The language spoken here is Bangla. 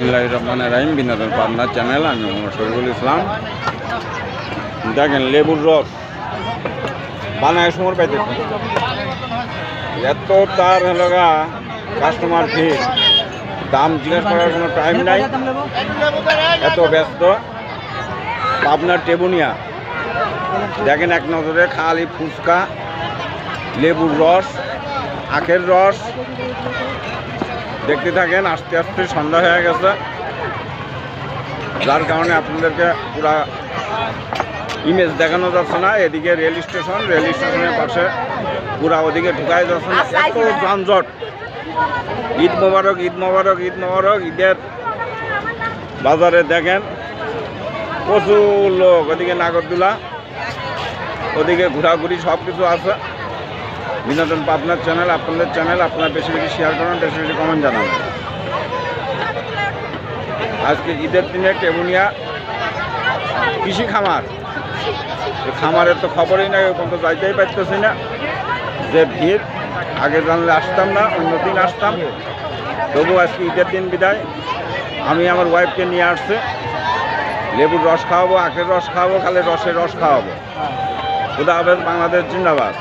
বিসমিল্লাহির রহমানির রহিম। বিনোদন পাবনা চ্যানেল, আমি মোহাম্মদ শরীফুল ইসলাম। দেখেন লেবুর রস বানায় সময় পাইতে এত তার হলগা কাস্টমার ভিড়, দাম জিজ্ঞেস করার কোনো টাইম নাই, এত ব্যস্ত। পাবনার টেবুনিয়া দেখেন এক নজরে খালি ফুচকা, লেবুর রস, আখের রস দেখতে থাকেন। আস্তে আস্তে সন্ধ্যা হয়ে গেছে, যার কারণে আপনাদেরকে পুরা ইমেজ দেখানো যাচ্ছে না। এদিকে রেল স্টেশনের পাশে পুরা ওদিকে ঢুকাই যাচ্ছে না, এত যানজট। ঈদ মোবারক, ঈদ মোবারক, ঈদ মোবারক। ঈদের বাজারে দেখেন প্রচুর লোক, ওদিকে নাগরদোলা, ওদিকে ঘোরাঘুরি সব কিছু আছে। বিনোদন পাবনার চ্যানেল, আপনাদের চ্যানেল, আপনারা বেশি বেশি শেয়ার করুন, বেশি বেশি কমেন্ট জানান। আজকে ঈদের দিনে টেবুনিয়া কৃষি খামার, খামারের তো খবরই নাই, ওখান তো যাইতেই পারতেছি না। যে ভিড়, আগে জানলে আসতাম না, অন্য দিন আসতাম। তবু আজকে ঈদের দিন বিদায়, আমি আমার ওয়াইফকে নিয়ে আসছে। লেবুর রস খাওয়াবো, আখের রস খাওয়াবো, খালি রসের রস খাওয়াবো। খুদা হাফেজ, বাংলাদেশ জিন্দাবাদ।